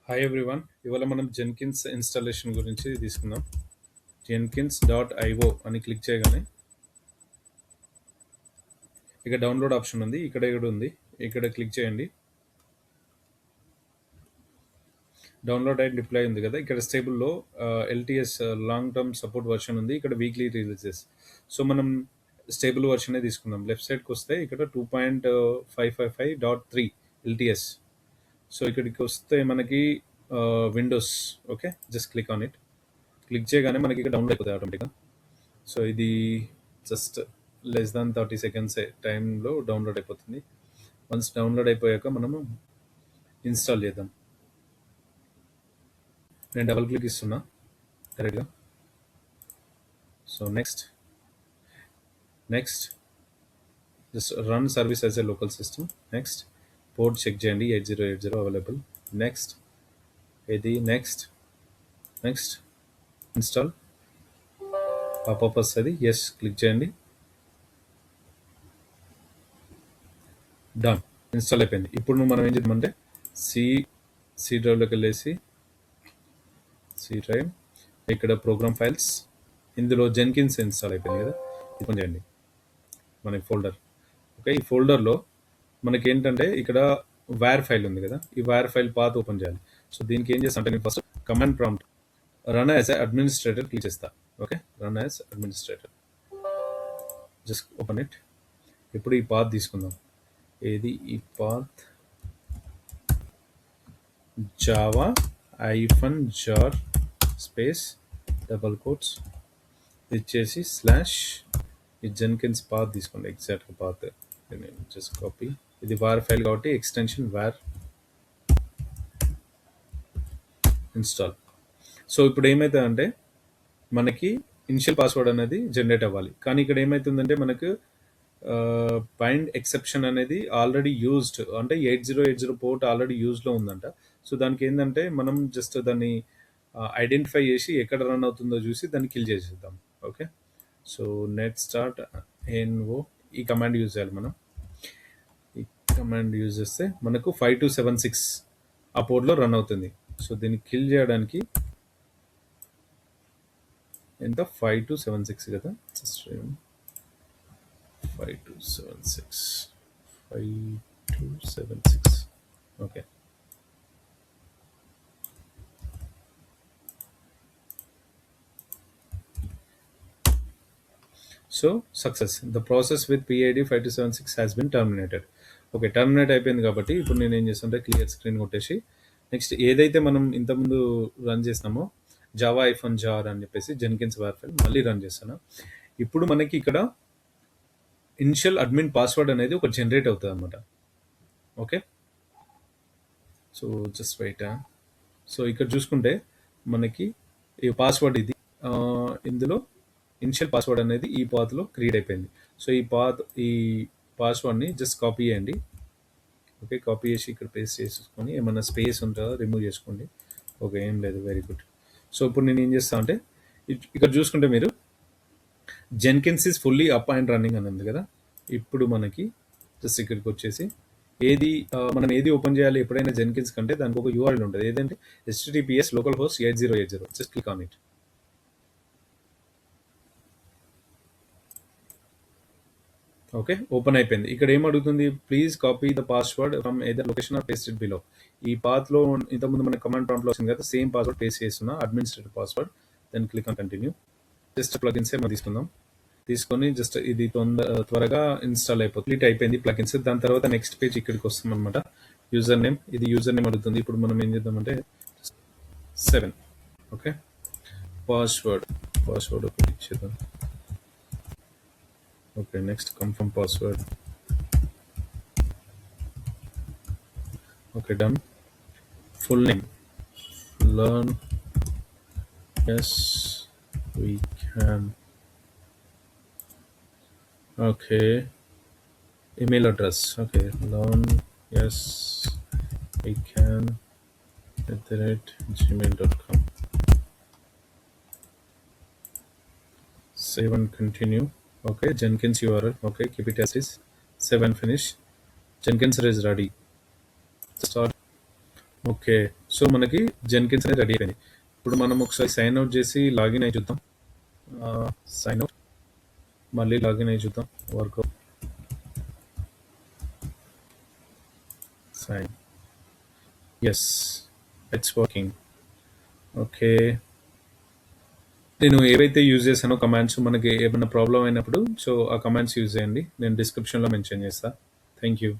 Hi everyone. ఇవాళ మనం Jenkins installation గురించి తీసుకుందాం. జెన్కిన్స్ డాట్ ఐఓ అని క్లిక్ చేయగానే ఇక డౌన్లోడ్ ఆప్షన్ ఉంది. ఇక్కడ ఉంది. ఇక్కడ క్లిక్ చేయండి. డౌన్లోడ్ అండ్ డిప్లాయ్ ఉంది కదా. ఇక్కడ స్టేబుల్లో LTS long term support version ఉంది. ఇక్కడ వీక్లీ రిలీజెస్. సో మనం స్టేబుల్ వర్షనే తీసుకుందాం. లెఫ్ట్ సైడ్కి వస్తే ఇక్కడ 2.555.3 ఎల్టీఎస్. సో ఇక్కడికి వస్తే మనకి Windows. Okay, just click on it. Click చేయగానే మనకి ఇక్కడ డౌన్లోడ్ అయిపోతుంది ఆటోమేటిక్గా. సో ఇది జస్ట్ లెస్ దాన్ 30 సెకండ్స్ టైంలో డౌన్లోడ్ అయిపోతుంది. వన్స్ డౌన్లోడ్ అయిపోయాక మనము ఇన్స్టాల్ చేద్దాం. నేను డబుల్ క్లిక్ ఇస్తున్నా కరెక్ట్గా. So next just run service as a local system. Next port check చేయండి, 8080 available. Next next install popup వస్తుంది. ఎస్ క్లిక్ చేయండి. డన్, ఇన్స్టాల్ అయిపోయింది. ఇప్పుడు మనం ఏం చేద్దామంటే సి డ్రైవ్లోకి వెళ్ళేసి సి డ్రైవ్, ఇక్కడ ప్రోగ్రామ్ ఫైల్స్, ఇందులో జెన్కిన్స్ ఇన్స్టాల్ అయిపోయింది కదా. ఓపెన్ చేయండి మనకి ఫోల్డర్. ఓకే, ఈ ఫోల్డర్లో మనకి ఏంటంటే ఇక్కడ వైర్ ఫైల్ ఉంది కదా. ఈ వైర్ ఫైల్ పాత్ ఓపెన్ చేయాలి. సో దీనికి ఏం చేస్తా అంటే నేను first command prompt run as administrator click చేస్తా. Okay, run as administrator, just open it. ఇప్పుడు ఈ పాత్ తీసుకుందాం. ఈ path Java -jar space double quotes ఇచ్చేసి స్లాష్ ఈ జెన్కిన్స్ పాత్ తీసుకోండి. ఎగ్జాక్ట్గా పాత్ జస్ట్ కాపీ. ఇది వార్ ఫైల్ కాబట్టి ఎక్స్టెన్షన్ వార్ ఇన్స్టాల్. సో ఇప్పుడు ఏమవుతుందంటే మనకి ఇనిషియల్ పాస్వర్డ్ అనేది జనరేట్ అవ్వాలి. కానీ ఇక్కడ ఏమవుతుందంటే మనకు బైండ్ ఎక్సెప్షన్ అనేది ఆల్రెడీ యూజ్డ్, అంటే 8080 పోర్ట్ ఆల్రెడీ యూజ్లో ఉందంట. సో దానికి ఏంటంటే మనం జస్ట్ దాన్ని ఐడెంటిఫై చేసి ఎక్కడ రన్ అవుతుందో చూసి దాన్ని కిల్ చేసేద్దాం. Okay, so net start N O ఈ కమాండ్ యూజ్ చేయాలి మనం. ఈ కమాండ్ యూజ్ చేస్తే మనకు 5276 ఆ పోర్ట్లో రన్ అవుతుంది. సో దీన్ని కిల్ చేయడానికి ఎంత 5276 కదా. 5276 okay. So success, the process with PID 5276 has been terminated. Okay, terminate అయిపోయింది కాబట్టి ఇప్పుడు నేను ఏం చేస్తానంటే క్లియర్ స్క్రీన్ కొట్టేసి నెక్స్ట్ ఏదైతే మనం ఇంతకుముందు రన్ చేసినామో జావా -jar అని చెప్పేసి జెన్కిన్స్ వార్ ఫైల్ మళ్ళీ రన్ చేస్తాను. ఇప్పుడు మనకి ఇక్కడ ఇనిషియల్ అడ్మిన్ పాస్వర్డ్ అనేది ఒక జనరేట్ అవుతుంది అనమాట. Okay, so just wait. So ఇక్కడ చూసుకుంటే మనకి ఈ పాస్వర్డ్ ఇది ఇందులో ఇనిషియల్ పాస్వర్డ్ అనేది ఈ పాత్లో క్రియేట్ అయిపోయింది. సో ఈ పాస్వర్డ్ని జస్ట్ కాపీ చేయండి. ఓకే, కాపీ చేసి ఇక్కడ పేస్ట్ చేసుకొని ఏమన్నా స్పేస్ ఉంటుందో రిమూవ్ చేసుకోండి. ఓకే, ఏం లేదు, వెరీ గుడ్. సో ఇప్పుడు నేను ఏం చేస్తాను అంటే ఇక్కడ చూసుకుంటే మీరు Jenkins is fully up and running అని ఉంది కదా. ఇప్పుడు మనకి జస్ట్ ఇక్కడికి వచ్చేసి మనం ఏది ఓపెన్ చేయాలి ఎప్పుడైనా జెన్కిన్స్ కంటే దానికి ఒక URL ఉంటుంది. ఏదంటే https localhost 8080. Just click on it. Okay, open అయిపోయింది. ఇక్కడ ఏం అడుగుతుంది, please copy the password from either location or paste it below. ఈ పాత్లో ఇంతకుముందు మన కమాండ్ ప్రాంప్ట్లో వచ్చింది కదా, సేమ్ పాస్వర్డ్ పేస్ట్ చేస్తున్నా, administrator password. Then click on continue. Just ప్లగిన్సే మనం తీసుకుందాం. తీసుకొని జస్ట్ ఇది త్వరగా ఇన్స్టాల్ అయిపోతుంది. అయిపోయింది ప్లగిన్స్. దాని తర్వాత నెక్స్ట్ పేజ్ ఇక్కడికి వస్తుంది అనమాట. యూజర్ నేమ్, ఇది యూజర్ నేమ్ అడుగుతుంది. ఇప్పుడు మనం ఏం చేద్దామంటే 7. ఓకే, పాస్వర్డ్ ఒకటి ఇచ్చేద్దాం. Okay, next confirm password. Okay, done. Full name learn yes we can. Okay, email address. Okay, learn yes we can @gmail.com. Save and continue. Okay, Jenkins URL. Okay, keep it as is. Save and finish. Jenkins is ready. Start. Okay, so మనకి Jenkins అనేది ready అయిపోయింది. ఇప్పుడు మనం ఒకసారి sign out చేసి login అయి చూద్దాం. Sign out, మళ్ళీ లాగిన్ అయి చూద్దాం. Work sign, yes, it's working. Okay, నేను ఏవైతే యూజ్ చేశానో కమాండ్స్, మనకి ఏమైనా ప్రాబ్లం అయినప్పుడు సో ఆ కమాండ్స్ యూజ్ చేయండి. నేను డిస్క్రిప్షన్లో మెన్షన్ చేస్తాను. Thank you.